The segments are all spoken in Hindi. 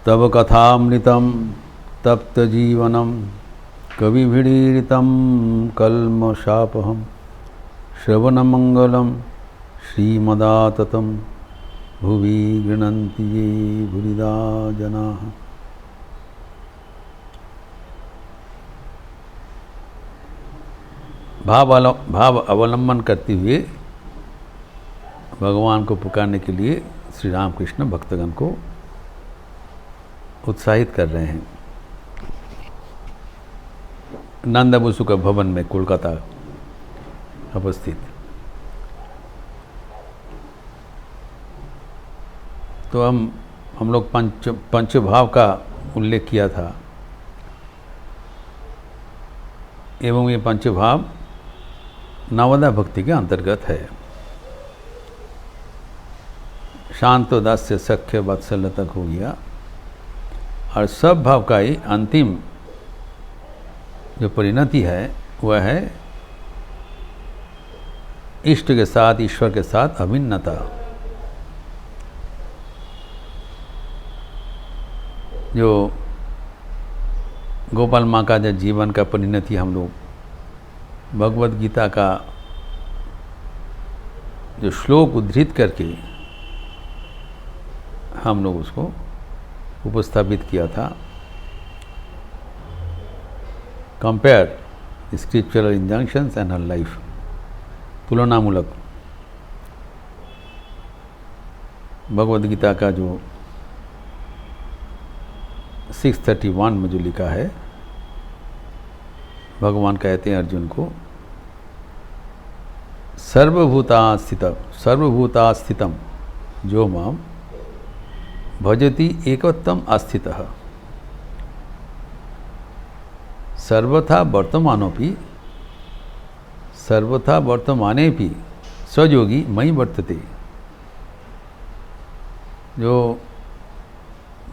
तव कथामृतं तप्तजीवनं कविभिरीडितं कल्मषापहं श्रवणमंगलं श्रीमदाततं भुवि गृह्णन्ति ये भूरिदा जनाः। भाव अवलंबन करते हुए भगवान को पुकारने के लिए श्री रामकृष्ण भक्तगण को उत्साहित कर रहे हैं। नंद बसु का भवन में कोलकाता अवस्थित। तो हम लोग पंच भाव का उल्लेख किया था एवं ये पंच भाव नवदा भक्ति के अंतर्गत है। शांत दास्य सख्य वात्सल्य तक हो गया और सब भाव का ही अंतिम जो परिणति है वह है इष्ट के साथ, ईश्वर के साथ अभिन्नता। जो गोपाल माँ का जो जीवन का परिणति हम लोग भगवद गीता का जो श्लोक उद्धृत करके हम लोग उसको उपस्थापित किया था। Compare scriptural injunctions and her life, तुलनामूलक भगवद गीता का जो 631 में जो लिखा है, भगवान कहते हैं अर्जुन को सर्वभूतास्थितम जो माम भजति एकवत्तम आस्थितः सर्वथा वर्तमाने भी स्वयोगी मयि वर्तते। जो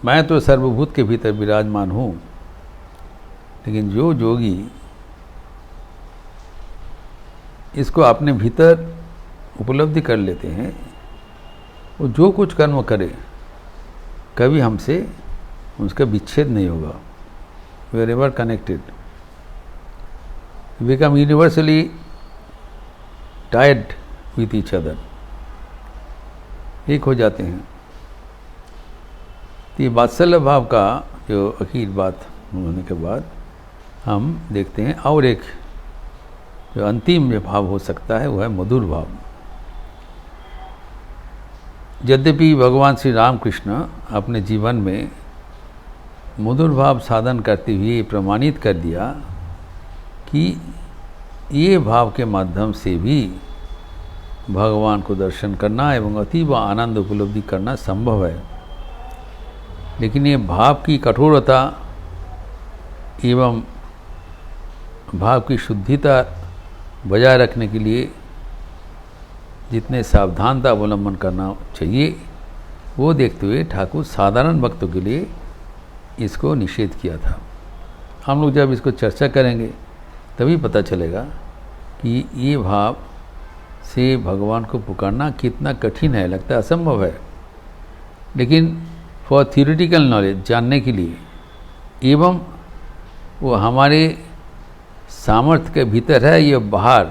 मैं तो सर्वभूत के भीतर विराजमान हूँ, लेकिन जो योगी इसको अपने भीतर उपलब्धि कर लेते हैं, वो जो कुछ कर्म करे कभी हमसे उसका विच्छेद नहीं होगा। We are ever connected, become universally tied with each other, एक हो जाते हैं। तो ये वात्सल्य भाव का जो आखिर बात होने के बाद हम देखते हैं और एक जो अंतिम जो भाव हो सकता है वह है मधुर भाव। यद्यपि भगवान श्री रामकृष्ण अपने जीवन में मधुर भाव साधन करते हुए प्रमाणित कर दिया कि ये भाव के माध्यम से भी भगवान को दर्शन करना एवं अतीब आनंद उपलब्धि करना संभव है। लेकिन ये भाव की कठोरता एवं भाव की शुद्धिता बजाय रखने के लिए जितने सावधानता अवलंबन करना चाहिए, वो देखते हुए ठाकुर साधारण भक्तों के लिए इसको निषेध किया था। हम लोग जब इसको चर्चा करेंगे तभी पता चलेगा कि ये भाव से भगवान को पुकारना कितना कठिन है, लगता है असंभव है। लेकिन फॉर थियोरिटिकल नॉलेज, जानने के लिए एवं वो हमारे सामर्थ्य के भीतर है या बाहर,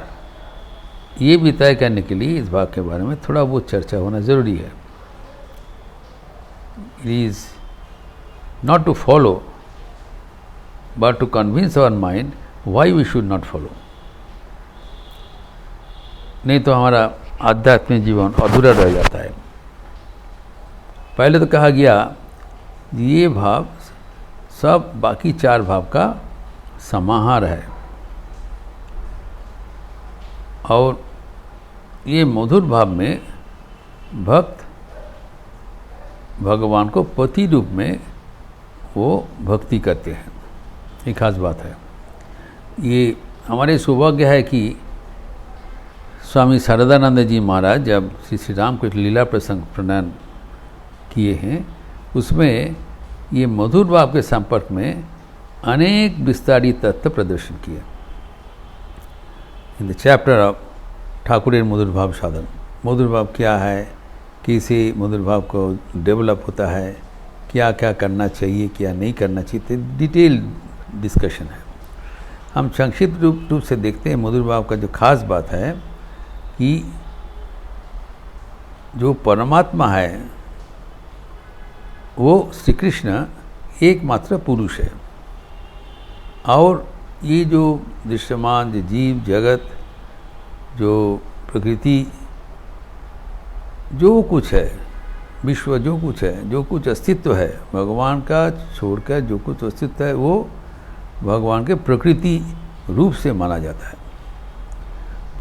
ये भी तय करने के लिए इस भाग के बारे में थोड़ा बहुत चर्चा होना ज़रूरी है। It is not to follow but to convince our mind why we should not follow. नहीं तो हमारा आध्यात्मिक जीवन अधूरा रह जाता है। पहले तो कहा गया ये भाव सब बाकी चार भाव का समाहार है और ये मधुर भाव में भक्त भगवान को पति रूप में वो भक्ति करते हैं। एक खास बात है। ये हमारे सौभाग्य है कि स्वामी शारदानंद जी महाराज जब श्री राम को लीला प्रसंग प्रदान किए हैं, उसमें ये मधुर भाव के संपर्क में अनेक विस्तारित तत्व प्रदर्शन किए। इन द चैप्टर ऑफ ठाकुरेर मधुर भाव साधन, मधुर भाव क्या है, कैसे मधुर भाव को डेवलप होता है, क्या क्या करना चाहिए, क्या नहीं करना चाहिए, तो डिटेल डिस्कशन है। हम संक्षिप्त रूप से देखते हैं मधुर भाव का जो खास बात है कि जो परमात्मा है वो श्री कृष्ण एकमात्र पुरुष है, और ये जो दृश्यमान जो जीव जगत, जो प्रकृति, जो कुछ है, विश्व जो कुछ है, जो कुछ अस्तित्व है भगवान का छोड़कर, जो कुछ अस्तित्व है वो भगवान के प्रकृति रूप से माना जाता है।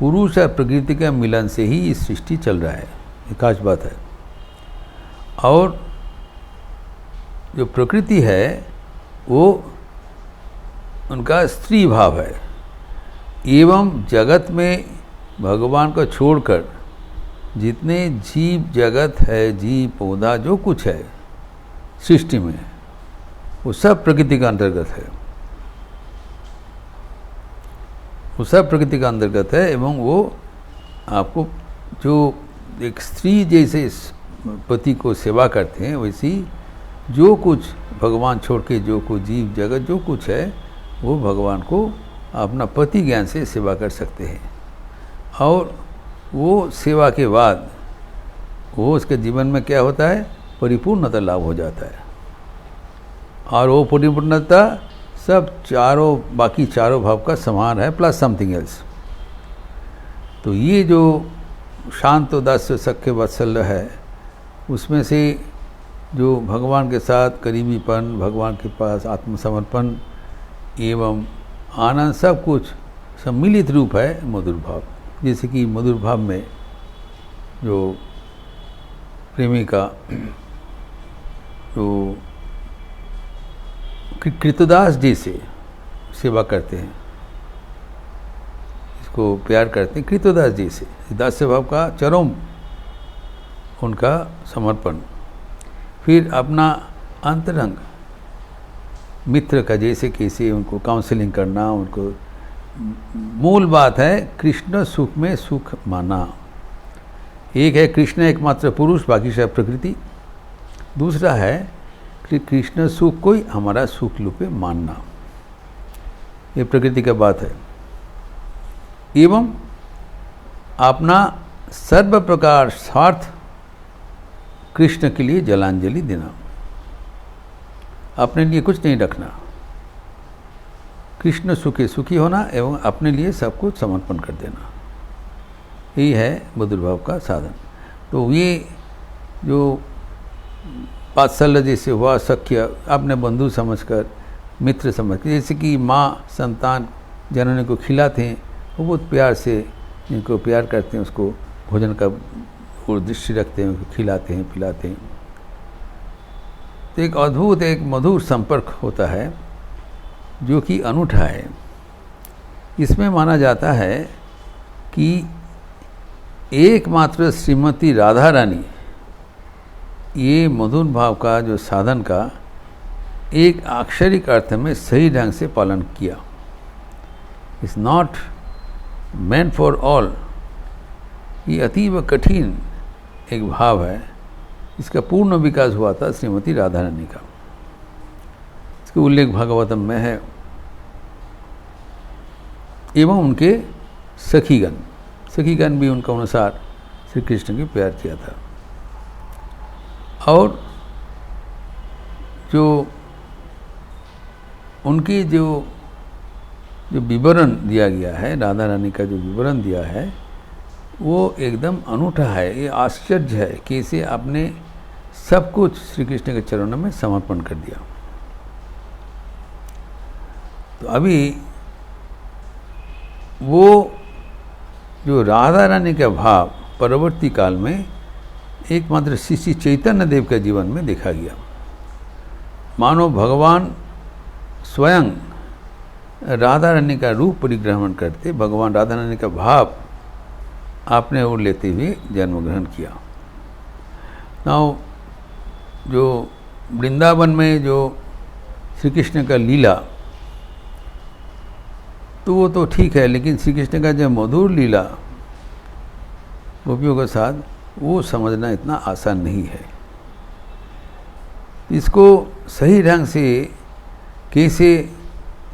पुरुष और प्रकृति के मिलन से ही इस सृष्टि चल रहा है, ये खास बात है। और जो प्रकृति है वो उनका स्त्री भाव है, एवं जगत में भगवान को छोड़कर जितने जीव जगत है, जीव पौधा जो कुछ है सृष्टि में, वो सब प्रकृति का अंतर्गत है, वो सब प्रकृति का अंतर्गत है। एवं वो आपको जो एक स्त्री जैसे पति को सेवा करते हैं, वैसी जो कुछ भगवान छोड़ के जो कुछ जीव जगत जो कुछ है वो भगवान को अपना पति ज्ञान से सेवा कर सकते हैं। और वो सेवा के बाद वो उसके जीवन में क्या होता है, परिपूर्णता लाभ हो जाता है। और वो परिपूर्णता सब चारों बाकी चारों भाव का समान है, प्लस समथिंग एल्स। तो ये जो शांत उदास्य सख्य वात्सल्य है, उसमें से जो भगवान के साथ करीबीपन, भगवान के पास आत्मसमर्पण एवं आनंद, सब कुछ सम्मिलित रूप है मधुर भाव। जैसे कि मधुर भाव में जो प्रेमी का जो कृतदास जी से सेवा करते हैं, इसको प्यार करते हैं कृतदास जी से, दास्य भाव का चरम उनका समर्पण। फिर अपना अंतरंग मित्र का जैसे कैसे उनको काउंसलिंग करना, उनको मूल बात है कृष्ण सुख में सुख माना। एक है कृष्ण एकमात्र पुरुष, बाकी सब प्रकृति। दूसरा है कि कृष्ण सुख को ही हमारा सुख रूपे मानना, ये प्रकृति का बात है। एवं अपना सर्व प्रकार स्वार्थ कृष्ण के लिए जलांजलि देना, अपने लिए कुछ नहीं रखना, कृष्ण सुखी सुखी होना एवं अपने लिए सब कुछ समर्पण कर देना, यही है मधुर भाव का साधन। तो ये जो वात्सल्य जैसे हुआ, सख्य अपने बंधु समझकर, मित्र समझकर, जैसे कि माँ संतान जननी को खिलाते हैं, वो बहुत प्यार से जिनको प्यार करते हैं उसको भोजन का और दृष्टि रखते हैं, उनको खिलाते हैं पिलाते हैं। तो एक अद्भुत एक मधुर संपर्क होता है जो कि अनूठा है। इसमें माना जाता है कि एकमात्र श्रीमती राधा रानी ये मधुर भाव का जो साधन का एक अक्षरिक अर्थ में सही ढंग से पालन किया। It's not meant for all, ये अतीव कठिन एक भाव है, इसका पूर्ण विकास हुआ था श्रीमती राधा रानी का। इसका उल्लेख भागवतम में है। एवं उनके सखीगण भी उनका अनुसार श्री कृष्ण के प्यार किया था। और जो उनकी जो विवरण दिया गया है, राधा रानी का जो विवरण दिया है वो एकदम अनूठा है। ये आश्चर्य है कि इसे आपने सब कुछ श्री कृष्ण के चरणों में समर्पण कर दिया। तो अभी वो जो राधा रानी का भाव परवर्ती काल में एकमात्र श्री चैतन्य देव के जीवन में देखा गया। मानो भगवान स्वयं राधा रानी का रूप परिग्रहण करते, भगवान राधा रानी का भाव आपने ओर लेते हुए जन्म ग्रहण किया। नाउ जो वृंदावन में जो श्री कृष्ण का लीला, तो वो तो ठीक है, लेकिन श्री कृष्ण का जो मधुर लीला गोपियों के साथ, वो समझना इतना आसान नहीं है। इसको सही ढंग से कैसे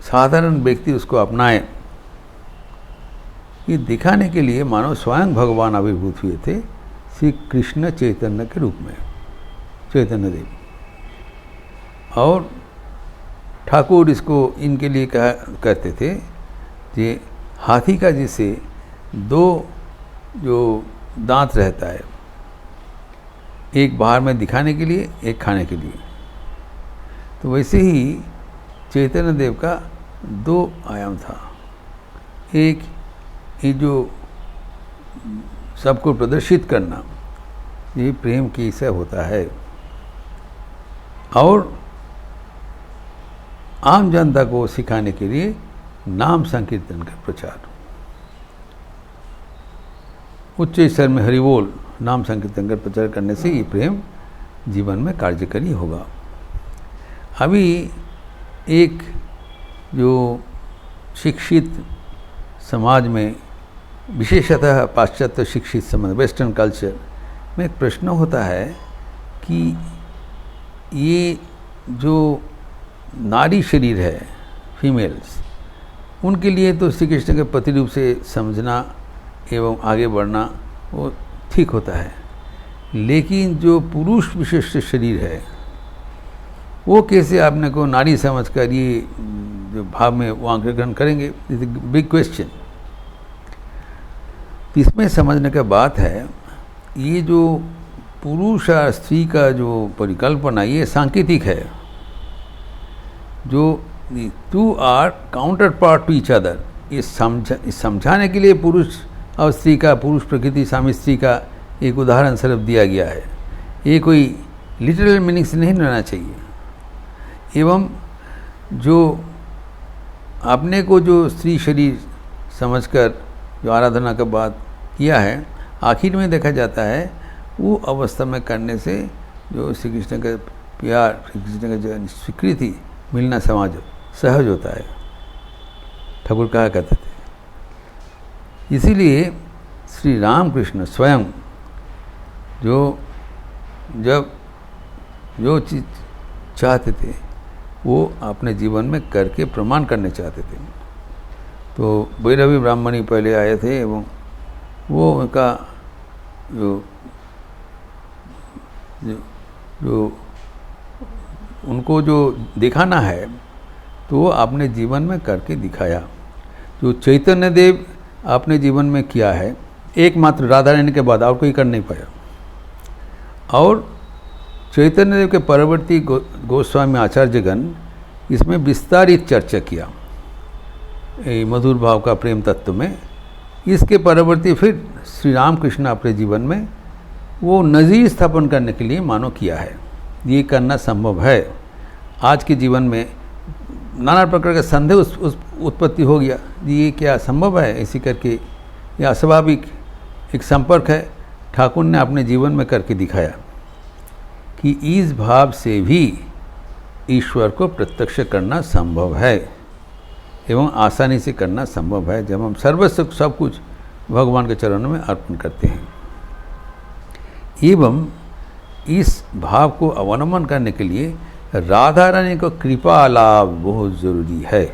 साधारण व्यक्ति उसको अपनाए, ये दिखाने के लिए मानो स्वयं भगवान आविर्भूत हुए थे श्री कृष्ण चैतन्य के रूप में, चैतन्य देव। और ठाकुर इसको इनके लिए कहते थे कि हाथी का जैसे दो जो दांत रहता है, एक बाहर में दिखाने के लिए, एक खाने के लिए, तो वैसे ही चैतन्य देव का दो आयाम था। एक ये जो सबको प्रदर्शित करना, ये प्रेम कैसे होता है, और आम जनता को सिखाने के लिए नाम संकीर्तन का प्रचार। उच्च स्तर में हरिबोल नाम संकीर्तन का प्रचार करने से ये प्रेम जीवन में कार्यकरी होगा। अभी एक जो शिक्षित समाज में, विशेषतः पाश्चात्य शिक्षित समाज, वेस्टर्न कल्चर में एक प्रश्न होता है कि ये जो नारी शरीर है, फीमेल्स, उनके लिए तो श्री कृष्ण के पति रूप से समझना एवं आगे बढ़ना वो ठीक होता है, लेकिन जो पुरुष विशिष्ट शरीर है वो कैसे आपने को नारी समझकर ये जो भाव में वो अंग्रहण करेंगे, इज बिग क्वेश्चन। इसमें समझने का बात है, ये जो पुरुष और स्त्री का जो परिकल्पना, ये सांकेतिक है, जो two are counter part to each other, ये समझाने के लिए पुरुष और स्त्री का, पुरुष प्रकृति स्वामी स्त्री का एक उदाहरण स्वरूप दिया गया है। ये कोई लिटरल मीनिंग से नहीं लेना चाहिए। एवं जो अपने को जो स्त्री शरीर समझकर जो आराधना का बात किया है, आखिर में देखा जाता है वो अवस्था में करने से जो श्री कृष्ण का प्यार, श्री कृष्ण का जो स्वीकृति मिलना समाज सहज होता है, ठाकुर कहा कहते थे। इसीलिए श्री राम कृष्ण स्वयं जो चीज़ चाहते थे वो अपने जीवन में करके प्रमाण करने चाहते थे। तो भैरवी ब्राह्मणी पहले आए थे एवं वो उनका जो उनको जो दिखाना है तो वो अपने जीवन में करके दिखाया। जो चैतन्य देव अपने जीवन में किया है, एकमात्र राधा रानी के बाद और कोई कर नहीं पाया। और चैतन्य देव के परवर्ती गोस्वामी आचार्यगण इसमें विस्तारित चर्चा किया मधुर भाव का प्रेम तत्व में। इसके परवर्ती फिर श्री राम कृष्ण अपने जीवन में वो नज़ीर स्थापन करने के लिए मानो किया है। ये करना संभव है। आज के जीवन में नाना प्रकार का संदेह उत्पत्ति हो गया, ये क्या संभव है ऐसी करके, यह अस्वाभाविक एक संपर्क है। ठाकुर ने अपने जीवन में करके दिखाया कि इस भाव से भी ईश्वर को प्रत्यक्ष करना संभव है एवं आसानी से करना संभव है, जब हम सर्वस्व सब कुछ भगवान के चरणों में अर्पण करते हैं। एवं इस भाव को अवलंबन करने के लिए राधा रानी को कृपा लाभ बहुत ज़रूरी है।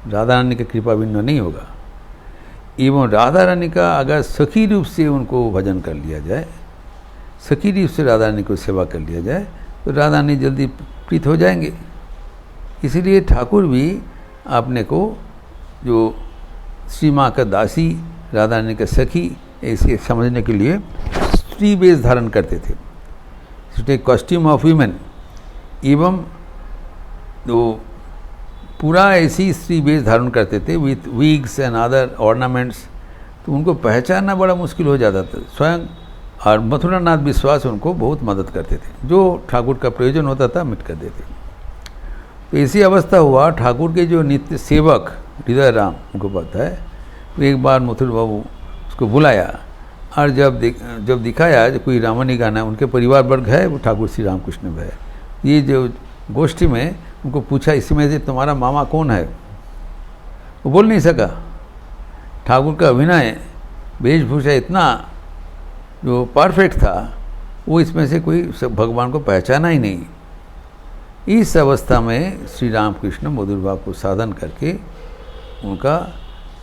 राधा रानी की कृपा बिना नहीं होगा। एवं राधा रानी का अगर सखी रूप से उनको भजन कर लिया जाए, सखी रूप से राधा रानी को सेवा कर लिया जाए, तो राधा रानी जल्दी प्रीत हो जाएंगे। इसीलिए ठाकुर भी अपने को जो श्री माँ का दासी, राधा रानी का सखी ऐसे समझने के लिए स्त्री वेश धारण करते थे, टेक कॉस्ट्यूम ऑफ वीमेन। एवं तो पूरा ऐसी स्त्री वेश धारण करते थे with wigs and other ornaments, तो उनको पहचानना बड़ा मुश्किल हो जाता था। स्वयं और मथुरानाथ विश्वास उनको बहुत मदद करते थे, जो ठाकुर का प्रयोजन होता था मिट कर देते। तो ऐसी अवस्था हुआ, ठाकुर के जो नित्य सेवक हृदय राम उनको पता है, तो एक बार मथुर बाबू उसको बुलाया और जब दिखाया जो कोई रामायणी गाना, उनके परिवार वर्ग है वो ठाकुर श्री रामकृष्ण है। ये जो गोष्ठी में उनको पूछा, इसमें से तुम्हारा मामा कौन है, वो बोल नहीं सका। ठाकुर का अभिनय वेशभूषा इतना जो परफेक्ट था, वो इसमें से कोई भगवान को पहचाना ही नहीं। इस अवस्था में श्री रामकृष्ण मधुर भाव को साधन करके उनका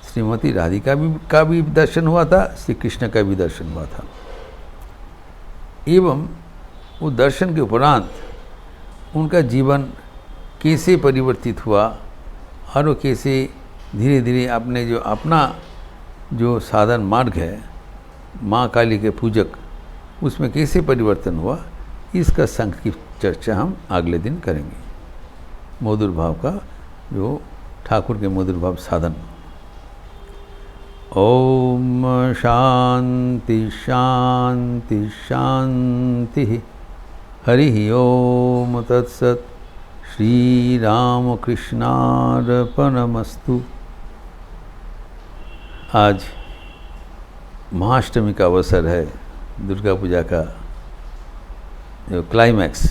श्रीमती राधिका का भी दर्शन हुआ था, श्री कृष्ण का भी दर्शन हुआ था। एवं वो दर्शन के उपरांत उनका जीवन कैसे परिवर्तित हुआ और वो कैसे धीरे धीरे अपना जो साधन मार्ग है माँ काली के पूजक, उसमें कैसे परिवर्तन हुआ, इसका संक्षिप्त चर्चा हम अगले दिन करेंगे। मधुर भाव का जो ठाकुर के मधुर भाव साधन। ओम शांति शांति शांति। हरि ओम तत्सत। श्री राम कृष्णार्पणमस्तु। आज महाअष्टमी का अवसर है, दुर्गा पूजा का जो क्लाइमैक्स।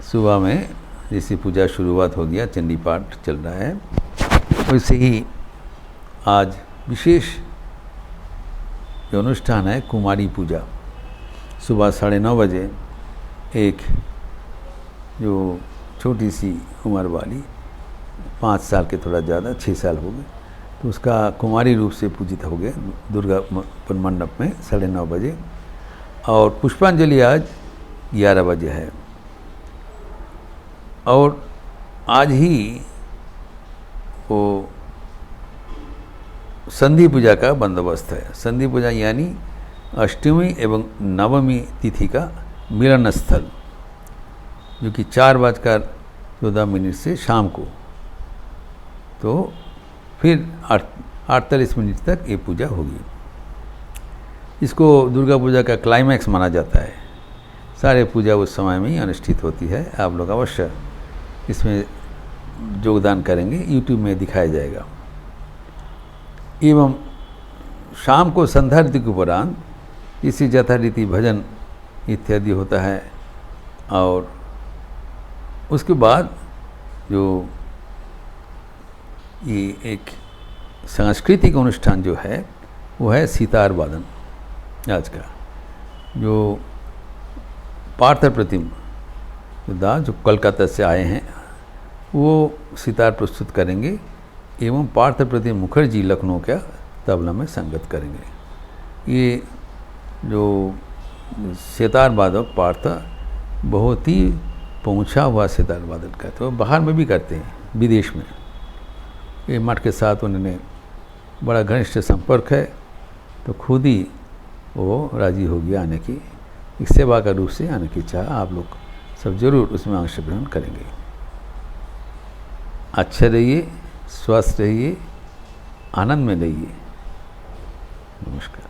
सुबह में जैसे पूजा शुरुआत हो गया, चंडी पाठ चल रहा है, वैसे ही आज विशेष जो अनुष्ठान है कुमारी पूजा। सुबह 9:30 बजे एक जो छोटी सी उम्र वाली 5 साल के थोड़ा ज़्यादा 6 साल हो गए, तो उसका कुमारी रूप से पूजित हो गया दुर्गा मंडप में 9:30 बजे। और पुष्पांजलि आज 11 बजे है। और आज ही वो संधि पूजा का बंदोबस्त है। संधि पूजा यानी अष्टमी एवं नवमी तिथि का मिलन स्थल, जो कि 4:14 से शाम को, तो फिर 48 मिनट तक ये पूजा होगी। इसको दुर्गा पूजा का क्लाइमैक्स माना जाता है। सारे पूजा उस समय में ही अनुष्ठित होती है। आप लोग अवश्य इसमें योगदान करेंगे, यूट्यूब में दिखाया जाएगा। एवं शाम को संध्या आरती के उपरांत इसी यथारीति भजन इत्यादि होता है। और उसके बाद जो ये एक सांस्कृतिक अनुष्ठान जो है वो है सितार वादन। आज का जो पार्थ प्रतिम दास जो कोलकाता से आए हैं, वो सितार प्रस्तुत करेंगे एवं पार्थ प्रतिम मुखर्जी लखनऊ का तबला में संगत करेंगे। ये जो सितार वादक पार्थ बहुत ही पहुंचा हुआ सितार वादन करते हैं, बाहर में भी करते हैं, विदेश में। ये मठ के साथ उन्होंने बड़ा घनिष्ठ संपर्क है, तो खुद ही वो राजी हो गया आने की, एक सेवा का रूप से आने की चाह। आप लोग सब जरूर उसमें अंशग्रहण करेंगे। अच्छे रहिए, स्वस्थ रहिए, आनंद में रहिए। नमस्कार।